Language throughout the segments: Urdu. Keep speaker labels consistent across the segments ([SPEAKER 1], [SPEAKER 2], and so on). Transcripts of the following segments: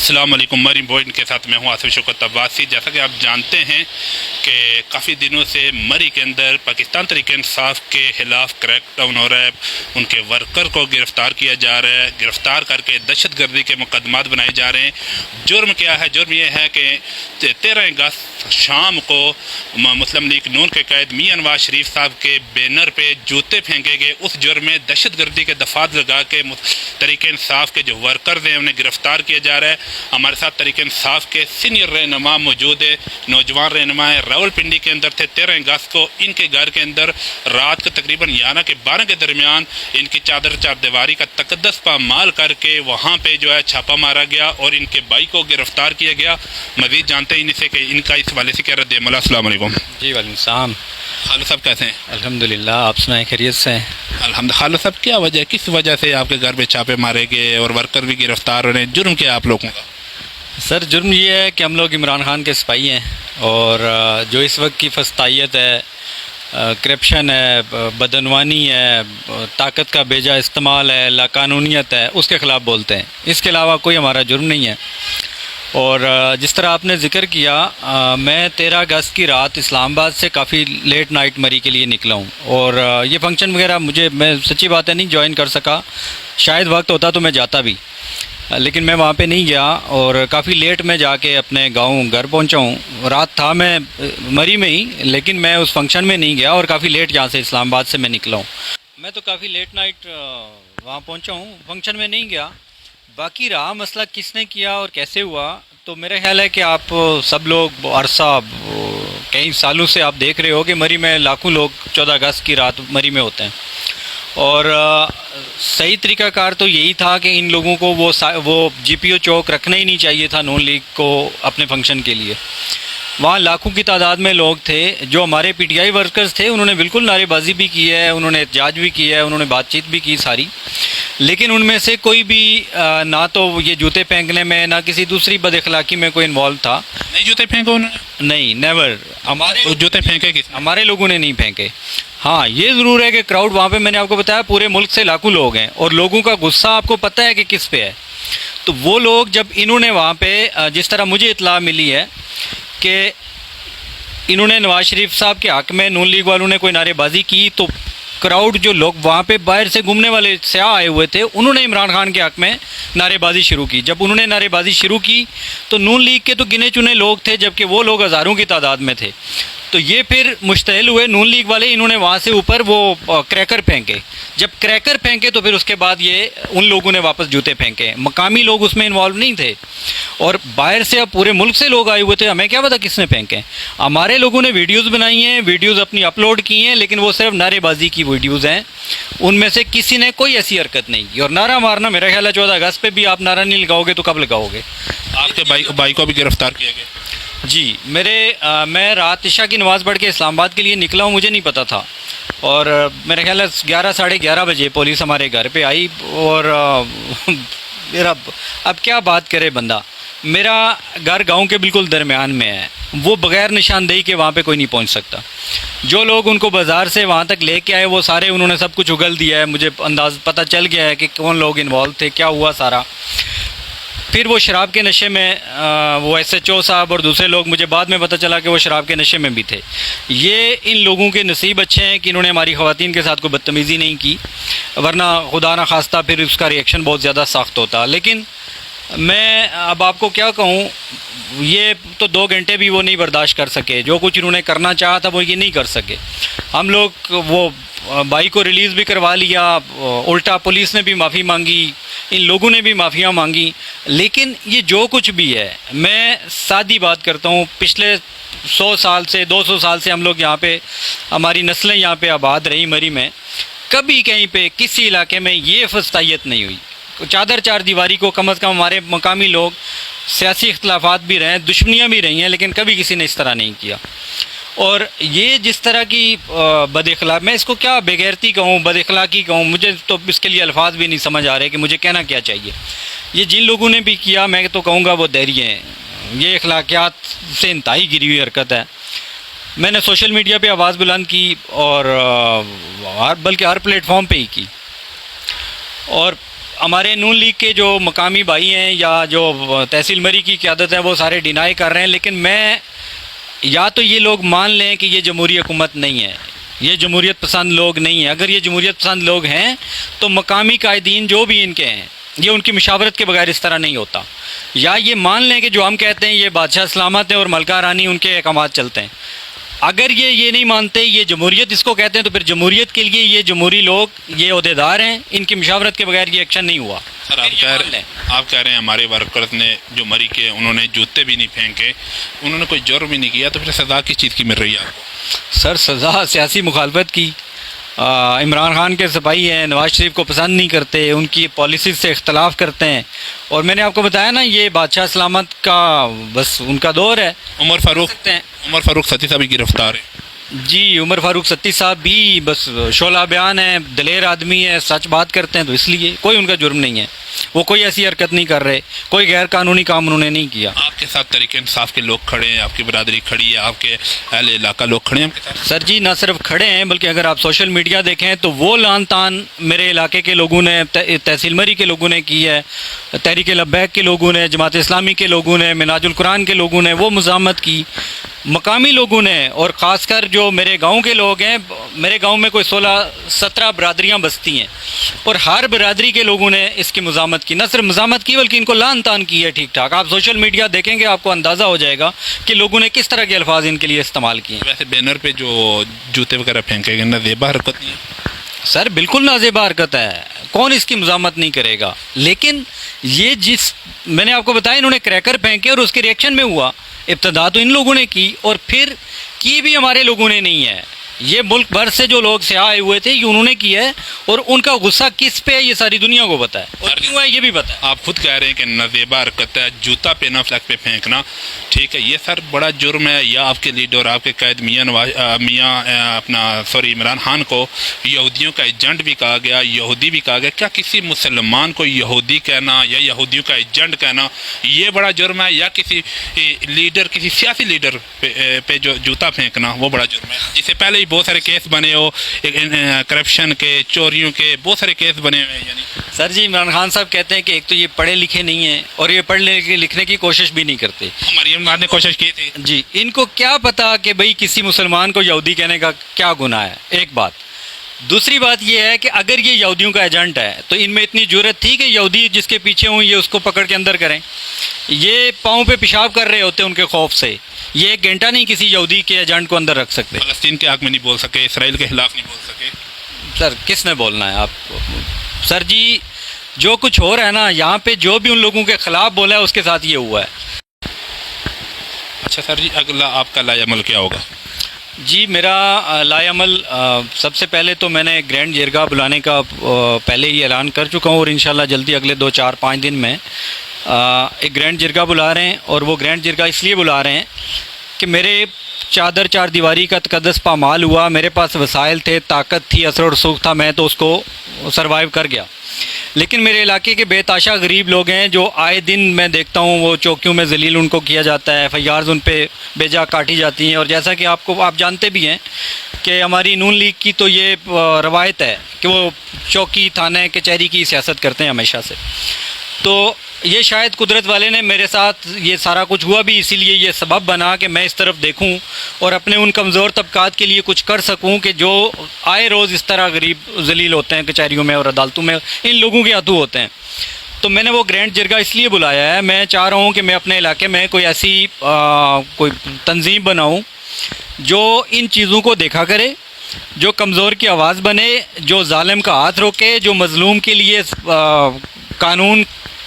[SPEAKER 1] السلام علیکم، مریم بوئن کے ساتھ میں ہوں آصف شوکت عباسی۔ جیسا کہ آپ جانتے ہیں کہ کافی دنوں سے مری کے اندر پاکستان تحریک انصاف کے خلاف کریک ڈاؤن ہو رہا ہے، ان کے ورکر کو گرفتار کیا جا رہا ہے، گرفتار کر کے دہشت گردی کے مقدمات بنائے جا رہے ہیں۔ جرم کیا ہے؟ جرم یہ ہے کہ 13 اگست شام کو مسلم لیگ نون کے قائد میاں نواز شریف صاحب کے بینر پہ جوتے پھینکے گئے۔ اس جرم میں دہشت گردی کے دفعات لگا کے تحریک انصاف کے جو ورکرز ہیں انہیں گرفتار کیا جا رہا ہے۔ ہمارے ساتھ تحریک انصاف کے سینئر رہنما موجود ہے، نوجوان رہنما ہے، راول پنڈی کے اندر تھے۔ 13 اگست کو ان کے گھر کے اندر رات کو تقریباً 11 کے 12 کے درمیان ان کی چادر چار دیواری کا تقدس پامال کر کے وہاں پہ جو ہے چھاپا مارا گیا اور ان کے بھائی کو گرفتار کیا گیا۔ مزید جانتے ہیں ان سے کہ ان کا اس حوالے سے کیا رد عمل ہے۔ السلام علیکم
[SPEAKER 2] جی وعلیکم السلام۔
[SPEAKER 1] خالد صاحب کیسے ہیں؟
[SPEAKER 2] الحمدللہ، آپ سنائیں خیریت سے ہیں؟
[SPEAKER 1] الحمد۔ خالد صاحب کیا وجہ ہے، کس وجہ سے آپ کے گھر پہ چھاپے مارے گئے اور ورکر بھی گرفتار ہو رہے ہیں؟ جرم کیا ہے آپ لوگوں کا؟
[SPEAKER 2] سر جرم یہ ہے کہ ہم لوگ عمران خان کے سپاہی ہیں، اور جو اس وقت کی فسطائیت ہے، کرپشن ہے، بدعنوانی ہے، طاقت کا بیجا استعمال ہے، لاقانونیت ہے، اس کے خلاف بولتے ہیں۔ اس کے علاوہ کوئی ہمارا جرم نہیں ہے۔ اور جس طرح آپ نے ذکر کیا، میں 13 اگست کی رات اسلام آباد سے کافی لیٹ نائٹ مری کے لیے نکلا ہوں، اور یہ فنکشن وغیرہ میں سچی بات ہے نہیں جوائن کر سکا۔ شاید وقت ہوتا تو میں جاتا بھی، لیکن میں وہاں پہ نہیں گیا، اور کافی لیٹ میں جا کے اپنے گاؤں گھر پہنچا ہوں۔ رات تھا میں مری میں ہی، لیکن میں اس فنکشن میں نہیں گیا، اور کافی لیٹ یہاں سے اسلام آباد سے میں نکلا ہوں۔ میں تو کافی لیٹ نائٹ وہاں پہنچا ہوں، فنکشن میں نہیں گیا۔ باقی رہا مسئلہ کس نے کیا اور کیسے ہوا، تو میرا خیال ہے کہ آپ سب لوگ عرصہ کئی سالوں سے آپ دیکھ رہے ہو کہ مری میں لاکھوں لوگ 14 اگست کی رات مری میں ہوتے ہیں، اور صحیح طریقہ کار تو یہی تھا کہ ان لوگوں کو وہ جی پی او چوک رکھنا ہی نہیں چاہیے تھا نون لیگ کو اپنے فنکشن کے لیے۔ وہاں لاکھوں کی تعداد میں لوگ تھے، جو ہمارے پی ٹی آئی ورکرز تھے، انہوں نے بالکل نعرے بازی بھی کی ہے، انہوں نے احتجاج بھی کی ہے، انہوں نے بات چیت بھی کی ساری، لیکن ان میں سے کوئی بھی نہ تو یہ جوتے پھینکنے میں نہ کسی دوسری بد اخلاقی میں کوئی انوالو تھا۔
[SPEAKER 1] نہیں جوتے پھینکے انہوں نے؟
[SPEAKER 2] نہیں، نیور۔
[SPEAKER 1] جوتے پھینکے کس نے؟
[SPEAKER 2] ہمارے لوگوں نے نہیں پھینکے۔ ہاں یہ ضرور ہے کہ کراؤڈ وہاں پہ، میں نے آپ کو بتایا پورے ملک سے لاکھوں لوگ ہیں، اور لوگوں کا غصہ آپ کو پتہ ہے کہ کس پہ ہے۔ تو وہ لوگ جب انہوں نے وہاں پہ، جس طرح مجھے اطلاع ملی ہے کہ انہوں نے نواز شریف صاحب کے حق میں نون لیگ والوں نے کوئی نعرے بازی کی، تو کراؤڈ جو لوگ وہاں پہ باہر سے گھومنے والے سیاح آئے ہوئے تھے، انہوں نے عمران خان کے حق میں نعرے بازی شروع کی۔ جب انہوں نے نعرے بازی شروع کی تو نون لیگ کے تو گنے چنے لوگ تھے، جبکہ وہ لوگ ہزاروں کی تعداد میں تھے۔ تو یہ پھر مشتعل ہوئے نون لیگ والے، انہوں نے وہاں سے اوپر وہ کریکر پھینکے۔ جب کریکر پھینکے تو پھر اس کے بعد یہ ان لوگوں نے واپس جوتے پھینکے۔ مقامی لوگ اس میں انوالو نہیں تھے، اور باہر سے اب پورے ملک سے لوگ آئے ہوئے تھے، ہمیں کیا پتا کس نے پھینکے۔ ہمارے لوگوں نے ویڈیوز بنائی ہیں، ویڈیوز اپنی اپلوڈ کی ہیں، لیکن وہ صرف نعرے بازی کی ویڈیوز ہیں، ان میں سے کسی نے کوئی ایسی حرکت نہیں کی۔ اور نعرہ مارنا، میرا خیال ہے 14 اگست پہ بھی آپ نعرہ نہیں لگاؤ گے تو کب لگاؤ گے؟
[SPEAKER 1] آپ کے بھائی کو بھی گرفتار کیا گیا؟
[SPEAKER 2] جی، میں رات عشاء کی نماز پڑھ کے اسلام آباد کے لیے نکلا ہوں، مجھے نہیں پتہ تھا، اور میرا خیال ہے 11 ساڑھے 11 بجے پولیس ہمارے گھر پہ آئی، اور میرا اب کیا بات کرے بندہ۔ میرا گھر گاؤں کے بالکل درمیان میں ہے، وہ بغیر نشاندہی کے وہاں پہ کوئی نہیں پہنچ سکتا۔ جو لوگ ان کو بازار سے وہاں تک لے کے آئے وہ سارے انہوں نے سب کچھ اگل دیا ہے، مجھے پتہ چل گیا ہے کہ کون لوگ انوالو تھے، کیا ہوا سارا۔ پھر وہ شراب کے نشے میں، وہ ایس ایچ او صاحب اور دوسرے لوگ، مجھے بعد میں پتہ چلا کہ وہ شراب کے نشے میں بھی تھے۔ یہ ان لوگوں کے نصیب اچھے ہیں کہ انہوں نے ہماری خواتین کے ساتھ کوئی بدتمیزی نہیں کی، ورنہ خدا نہ خواستہ پھر اس کا ریئیکشن بہت زیادہ سخت ہوتا۔ لیکن میں اب آپ کو کیا کہوں، یہ تو 2 گھنٹے بھی وہ نہیں برداشت کر سکے، جو کچھ انہوں نے کرنا چاہا تھا وہ یہ نہیں کر سکے۔ ہم لوگ وہ بھائی کو ریلیز بھی کروا لیا، الٹا پولیس نے بھی معافی مانگی، ان لوگوں نے بھی معافیاں مانگی، لیکن یہ جو کچھ بھی ہے، میں سادی بات کرتا ہوں، پچھلے 100 سال سے 200 سال سے ہم لوگ یہاں پہ، ہماری نسلیں یہاں پہ آباد رہی مری میں، کبھی کہیں پہ کسی علاقے میں یہ فسطائیت نہیں ہوئی۔ چادر چار دیواری کو کم از کم ہمارے مقامی لوگ، سیاسی اختلافات بھی رہے ہیں، دشمنیاں بھی رہی ہیں، لیکن کبھی کسی نے اس طرح نہیں کیا۔ اور یہ جس طرح کی بد اخلاق، میں اس کو کیا بے غیرتی کہوں، بد اخلاقی کہوں، مجھے تو اس کے لیے الفاظ بھی نہیں سمجھ آ رہے کہ مجھے کہنا کیا چاہیے۔ یہ جن لوگوں نے بھی کیا، میں تو کہوں گا وہ دہریے ہیں، یہ اخلاقیات سے انتہائی گری ہوئی حرکت ہے۔ میں نے سوشل میڈیا پہ آواز بلند کی، اور بلکہ ہر پلیٹ فارم پہ ہی کی، اور ہمارے نون لیگ کے جو مقامی بھائی ہیں یا جو تحصیل مری کی قیادت ہے وہ سارے ڈینائی کر رہے ہیں، لیکن میں یا تو یہ لوگ مان لیں کہ یہ جمہوری حکومت نہیں ہے، یہ جمہوریت پسند لوگ نہیں ہیں۔ اگر یہ جمہوریت پسند لوگ ہیں تو مقامی قائدین جو بھی ان کے ہیں یہ ان کی مشاورت کے بغیر اس طرح نہیں ہوتا، یا یہ مان لیں کہ جو ہم کہتے ہیں یہ بادشاہ سلامت ہیں اور ملکہ رانی ان کے احکامات چلتے ہیں۔ اگر یہ نہیں مانتے، یہ جمہوریت اس کو کہتے ہیں، تو پھر جمہوریت کے لیے یہ جمہوری لوگ یہ عہدیدار ہیں، ان کی مشاورت کے بغیر یہ ایکشن نہیں ہوا۔
[SPEAKER 1] سر آپ کہہ رہے ہیں ہمارے ورکرز نے جو مری کے انہوں نے جوتے بھی نہیں پھینکے، انہوں نے کوئی جرم بھی نہیں کیا، تو پھر سزا کس چیز کی مل رہی ہے آپ کو؟
[SPEAKER 2] سر سزا سیاسی مخالفت کی۔ عمران خان کے سپاہی ہیں، نواز شریف کو پسند نہیں کرتے، ان کی پالیسیز سے اختلاف کرتے ہیں، اور میں نے آپ کو بتایا نا یہ بادشاہ سلامت کا بس ان کا دور ہے۔
[SPEAKER 1] عمر فاروق ستی صاحب بھی گرفتار ہے۔
[SPEAKER 2] جی، عمر فاروق ستی صاحب بھی بس شعلہ بیان ہیں، دلیر آدمی ہے، سچ بات کرتے ہیں، تو اس لیے کوئی ان کا جرم نہیں ہے، وہ کوئی ایسی حرکت نہیں کر رہے، کوئی غیر قانونی کام انہوں نے نہیں کیا۔
[SPEAKER 1] آپ کے ساتھ تحریک انصاف کے لوگ کھڑے ہیں، آپ کی برادری کھڑی ہے، آپ کے اہل علاقہ لوگ کھڑے ہیں آپ کے ساتھ؟
[SPEAKER 2] سر جی، نہ صرف کھڑے ہیں بلکہ اگر آپ سوشل میڈیا دیکھیں تو وہ لان تان میرے علاقے کے لوگوں نے، تحصیل مری کے لوگوں نے کی ہے، تحریک لبیک کے لوگوں نے، جماعت اسلامی کے لوگوں نے، منہاج القرآن کے لوگوں نے وہ مزاحمت کی، مقامی لوگوں نے، اور خاص کر جو میرے گاؤں کے لوگ ہیں، میرے گاؤں میں کوئی 16-17 برادریاں بستی ہیں، اور ہر برادری کے لوگوں نے اس کی مزاحمت کی، نہ صرف مزاحمت کی بلکہ ان کو لان تان کی ہے ٹھیک ٹھاک۔ آپ سوشل میڈیا دیکھیں گے آپ کو اندازہ ہو جائے گا کہ لوگوں نے کس طرح کے الفاظ ان کے لیے استعمال کیے ہیں۔
[SPEAKER 1] ویسے بینر پہ جو جوتے وغیرہ پھینکے گئے نا، زیبا حرکت نہیں ہے؟
[SPEAKER 2] سر بالکل نازیبا حرکت ہے، کون اس کی مزاحمت نہیں کرے گا، لیکن یہ میں نے آپ کو بتایا انہوں نے کریکر پھینکے اور اس کے ریئیکشن میں ہوا، ابتدا تو ان لوگوں نے کی اور پھر کی بھی ہمارے لوگوں نے نہیں ہے، یہ ملک بھر سے جو لوگ سیاح آئے ہوئے تھے یہ انہوں نے کیا ہے، اور ان کا غصہ کس پہ ہے یہ ساری دنیا کو پتہ ہے، اور کیوں ہے یہ بھی پتہ ہے۔
[SPEAKER 1] آپ خود کہہ رہے ہیں کہ نازیبا حرکت ہے، جوتا پہنا فلیگ پہ پھینکنا، ٹھیک ہے، یہ سر بڑا جرم ہے، یا آپ کے لیڈر آپ کے قائد عمران خان کو یہودیوں کا ایجنٹ بھی کہا گیا، یہودی بھی کہا گیا، کیا کسی مسلمان کو یہودی کہنا یا یہودیوں کا ایجنٹ کہنا یہ بڑا جرم ہے، یا کسی لیڈر، کسی سیاسی لیڈر پہ جو جوتا پھینکنا وہ بڑا جرم ہے؟ جس سے پہلے بہت سارے کیس بنے ہو، کرپشن کے، چوریوں کے بہت سارے کیس بنے ہوئے ہیں۔ یعنی
[SPEAKER 2] سر جی، عمران خان صاحب کہتے ہیں کہ ایک تو یہ پڑھے لکھے نہیں ہیں اور یہ پڑھنے لکھنے کی کوشش بھی نہیں کرتے۔
[SPEAKER 1] مریم نواز نے کوشش کی تھی
[SPEAKER 2] جی، ان کو کیا پتا کہ بھئی کسی مسلمان کو یہودی کہنے کا کیا گناہ ہے، ایک بات۔ دوسری بات یہ ہے کہ اگر یہ یہودیوں کا ایجنٹ ہے تو ان میں اتنی جرت تھی کہ یہودی جس کے پیچھے ہوں یہ اس کو پکڑ کے اندر کریں، یہ پاؤں پہ پیشاب کر رہے ہوتے ہیں ان کے خوف سے، یہ ایک گھنٹہ نہیں کسی یہودی کے ایجنٹ کو اندر رکھ سکتے۔
[SPEAKER 1] فلسطین کے حق میں نہیں بول سکے، اسرائیل کے خلاف نہیں بول سکے۔
[SPEAKER 2] سر کس نے بولنا ہے آپ کو؟ سر جی، جو کچھ ہو رہا ہے نا یہاں پہ، جو بھی ان لوگوں کے خلاف بولا ہے اس کے ساتھ یہ ہوا ہے۔
[SPEAKER 1] اچھا سر جی، اگلا آپ کا لائے عمل کیا ہوگا؟
[SPEAKER 2] جی، میرا لائے عمل سب سے پہلے تو میں نے گرینڈ جرگہ بلانے کا پہلے ہی اعلان کر چکا ہوں، اور انشاءاللہ جلدی اگلے 2-4-5 دن میں ایک گرینڈ جرگہ بلا رہے ہیں، اور وہ گرینڈ جرگہ اس لیے بلا رہے ہیں کہ میرے چادر چار دیواری کا تقدس پامال ہوا، میرے پاس وسائل تھے، طاقت تھی، اثر و رسوخ تھا، میں تو اس کو سروائیو کر گیا، لیکن میرے علاقے کے بے تاشا غریب لوگ ہیں جو آئے دن میں دیکھتا ہوں وہ چوکیوں میں ذلیل ان کو کیا جاتا ہے، FIRs ان پہ بے جا کاٹی جاتی ہیں، اور جیسا کہ آپ جانتے بھی ہیں کہ ہماری نون لیگ کی تو یہ روایت ہے کہ وہ چوکی، تھانہ، کچہری کی سیاست کرتے ہیں ہمیشہ سے، تو یہ شاید قدرت والے نے میرے ساتھ یہ سارا کچھ ہوا بھی اسی لیے یہ سبب بنا کہ میں اس طرف دیکھوں اور اپنے ان کمزور طبقات کے لیے کچھ کر سکوں کہ جو آئے روز اس طرح غریب ذلیل ہوتے ہیں کچہریوں میں اور عدالتوں میں، ان لوگوں کے ہاتھوں ہوتے ہیں۔ تو میں نے وہ گرینڈ جرگہ اس لیے بلایا ہے، میں چاہ رہا ہوں کہ میں اپنے علاقے میں کوئی ایسی کوئی تنظیم بناؤں جو ان چیزوں کو دیکھا کرے، جو کمزور کی آواز بنے، جو ظالم کا ہاتھ روکے، جو مظلوم کے لیے قانون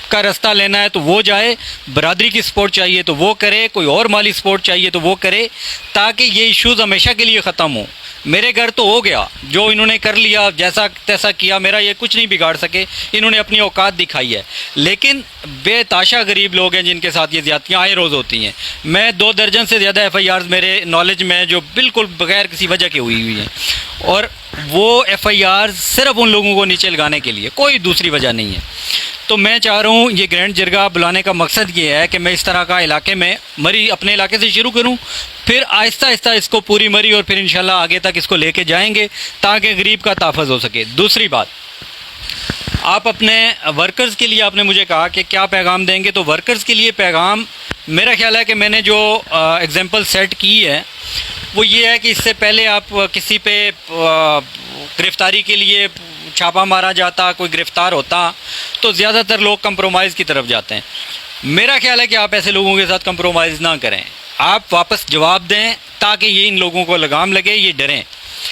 [SPEAKER 2] کا راستہ لینا ہے تو وہ جائے، برادری کی سپورٹ چاہیے تو وہ کرے، کوئی اور مالی سپورٹ چاہیے تو وہ کرے، تاکہ یہ ایشوز ہمیشہ کے لیے ختم ہوں۔ میرے گھر تو ہو گیا، جو انہوں نے کر لیا، جیسا تیسا کیا، میرا یہ کچھ نہیں بگاڑ سکے، انہوں نے اپنی اوقات دکھائی ہے، لیکن بے تاشا غریب لوگ ہیں جن کے ساتھ یہ زیادتیاں آئے روز ہوتی ہیں۔ میں 2 درجن سے زیادہ FIRs میرے نالج میں جو بالکل بغیر کسی وجہ کے ہوئی ہیں، اور وہ FIRs صرف ان لوگوں کو نیچے لگانے کے لیے، کوئی دوسری وجہ نہیں ہے۔ تو میں چاہ رہا ہوں یہ گرینڈ جرگہ بلانے کا مقصد یہ ہے کہ میں اس طرح کا علاقے میں مری اپنے علاقے سے شروع کروں، پھر آہستہ آہستہ اس کو پوری مری اور پھر انشاءاللہ آگے تک اس کو لے کے جائیں گے تاکہ غریب کا تحفظ ہو سکے۔ دوسری بات، آپ اپنے ورکرز کے لیے آپ نے مجھے کہا کہ کیا پیغام دیں گے، تو ورکرز کے لیے پیغام میرا خیال ہے کہ میں نے جو ایگزامپل سیٹ کی ہے وہ یہ ہے کہ اس سے پہلے آپ کسی پہ گرفتاری کے لیے چھاپا مارا جاتا، کوئی گرفتار ہوتا تو زیادہ تر لوگ کمپرومائز کی طرف جاتے ہیں. میرا خیال ہے کہ آپ ایسے لوگوں کے ساتھ کمپرومائز نہ کریں، آپ واپس جواب دیں تاکہ یہ ان لوگوں کو لگام لگے، یہ ڈریں.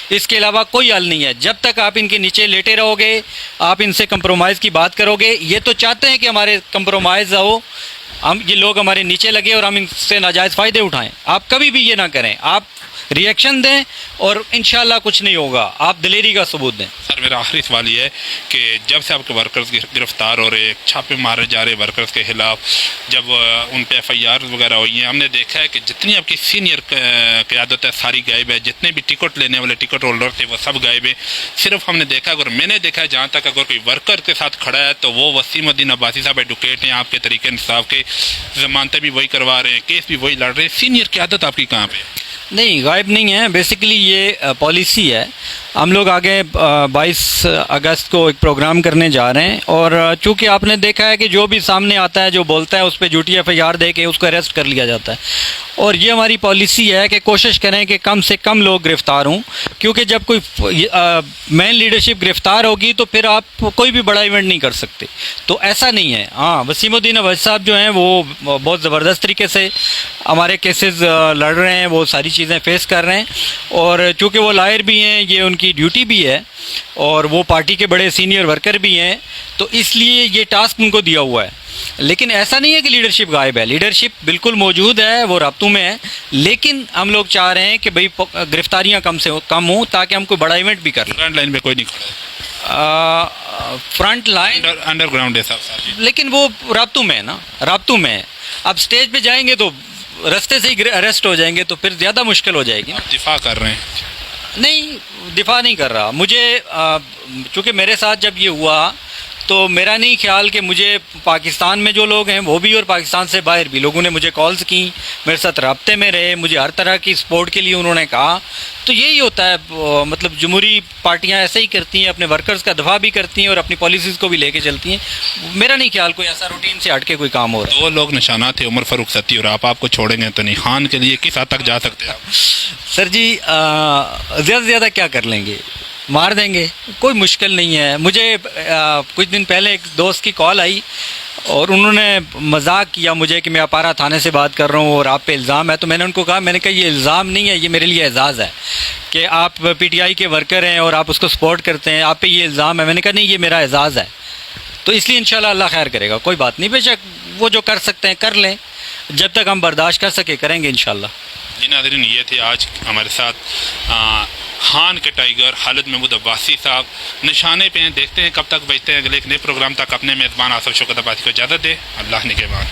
[SPEAKER 2] اس کے علاوہ کوئی حل نہیں ہے. جب تک آپ ان کے نیچے لیٹے رہو گے، آپ ان سے کمپرومائز کی بات کرو گے، یہ تو چاہتے ہیں کہ ہمارے کمپرومائز ہو، ہم یہ لوگ ہمارے نیچے لگے اور ہم ان سے ناجائز فائدے اٹھائیں. آپ کبھی بھی یہ نہ کریں، آپ ریئیکشن دیں اور انشاءاللہ کچھ نہیں ہوگا. آپ دلیری کا ثبوت دیں.
[SPEAKER 1] سر میرا آخری سوال یہ ہے کہ جب سے آپ کے ورکرز گرفتار ہو رہے، چھاپے مارے جا رہے ورکرز کے خلاف، جب ان پہ ایف آئی آر وغیرہ ہوئی ہیں، ہم نے دیکھا ہے کہ جتنی آپ کی سینئر قیادت ہے ساری غائب ہے، جتنے بھی ٹکٹ لینے والے ٹکٹ ہولڈر تھے وہ سب غائب ہیں. صرف ہم نے دیکھا، اگر میں نے دیکھا ہے جہاں تک اگر کوئی ورکر کے ساتھ کھڑا ہے تو وہ وسیم الدین عباسی صاحب ایڈوکیٹ ہیں، آپ کے طریقے انصاف کے، ضمانتیں بھی وہی کروا رہے ہیں، کیس بھی وہی لڑ رہے ہیں. سینئر قیادت آپ کی کہاں پہ؟
[SPEAKER 2] نہیں، غائب نہیں ہے. بیسیکلی یہ پالیسی ہے. ہم لوگ آگے 22 اگست کو ایک پروگرام کرنے جا رہے ہیں، اور چونکہ آپ نے دیکھا ہے کہ جو بھی سامنے آتا ہے، جو بولتا ہے، اس پہ جھوٹی ایف آئی آر دے کے اس کو اریسٹ کر لیا جاتا ہے. اور یہ ہماری پالیسی ہے کہ کوشش کریں کہ کم سے کم لوگ گرفتار ہوں، کیونکہ جب کوئی مین لیڈرشپ گرفتار ہوگی تو پھر آپ کوئی بھی بڑا ایونٹ نہیں کر سکتے. تو ایسا نہیں ہے. ہاں، وسیم الدین اویسی صاحب جو ہیں وہ بہت زبردست طریقے سے ہمارے کیسز لڑ رہے ہیں، وہ ساری چیزیں فیس کر رہے ہیں، اور چونکہ وہ لائر بھی ہیں، یہ ان کی ڈیوٹی بھی ہے، اور وہ پارٹی کے بڑے سینئر ورکر بھی ہیں، تو اس لیے یہ ٹاسک ان کو دیا ہوا ہے. لیکن ایسا نہیں ہے کہ لیڈرشپ غائب ہے. لیڈرشپ بالکل موجود ہے، وہ رابطوں میں ہے، لیکن ہم لوگ چاہ رہے ہیں کہ بھئی گرفتاریاں کم سے کم ہوں تاکہ ہم کوئی بڑا ایونٹ بھی کر لیں.
[SPEAKER 1] فرنٹ لائن پہ کوئی نہیں کھڑا ہے،
[SPEAKER 2] فرنٹ لائن
[SPEAKER 1] انڈر گراؤنڈ ہے صاحب،
[SPEAKER 2] لیکن وہ رابطوں میں ہے نا، رابطوں میں ہے. اب سٹیج پہ جائیں گے تو رستے سے ہی اریسٹ ہو جائیں گے تو پھر زیادہ مشکل ہو جائے گی.
[SPEAKER 1] آپ دفاع کر رہے ہیں.
[SPEAKER 2] نہیں، دفاع نہیں کر رہا. مجھے چونکہ میرے ساتھ جب یہ ہوا تو میرا نہیں خیال کہ مجھے پاکستان میں جو لوگ ہیں وہ بھی اور پاکستان سے باہر بھی لوگوں نے مجھے کالز کی، میرے ساتھ رابطے میں رہے، مجھے ہر طرح کی سپورٹ کے لیے انہوں نے کہا. تو یہی ہوتا ہے، مطلب جمہوری پارٹیاں ایسے ہی کرتی ہیں، اپنے ورکرز کا دفاع بھی کرتی ہیں اور اپنی پالیسیز کو بھی لے کے چلتی ہیں. میرا نہیں خیال کوئی ایسا روٹین سے ہٹ کے کوئی کام ہو رہا ہے.
[SPEAKER 1] دو لوگ نشانات تھے، عمر فاروق ستی، اور آپ کو چھوڑیں گے تو نہیں. خان کے لیے کس حد تک جا سکتے ہیں آپ؟
[SPEAKER 2] سر جی، زیادہ سے زیادہ کیا کر لیں گے؟ مار دیں گے، کوئی مشکل نہیں ہے. مجھے کچھ دن پہلے ایک دوست کی کال آئی اور انہوں نے مذاق کیا مجھے کہ میں اپارا تھانے سے بات کر رہا ہوں اور آپ پہ الزام ہے. تو میں نے ان کو کہا، میں نے کہا یہ الزام نہیں ہے، یہ میرے لیے اعزاز ہے کہ آپ پی ٹی آئی کے ورکر ہیں اور آپ اس کو سپورٹ کرتے ہیں. آپ پہ یہ الزام ہے. میں نے کہا نہیں، یہ میرا اعزاز ہے. تو اس لیے انشاءاللہ اللہ خیر کرے گا، کوئی بات نہیں. بے شک وہ جو کر سکتے ہیں کر لیں، جب تک ہم برداشت کر سکے کریں گے انشاءاللہ.
[SPEAKER 1] جی ناظرین، یہ تھے آج ہمارے ساتھ خان کے ٹائیگر خالد محمود عباسی صاحب. نشانے پہ ہیں، دیکھتے ہیں کب تک بچتے ہیں. اگلے ایک نئے پروگرام تک اپنے میزبان آصف شوکت عباسی کو اجازت دے. اللہ نگہبان.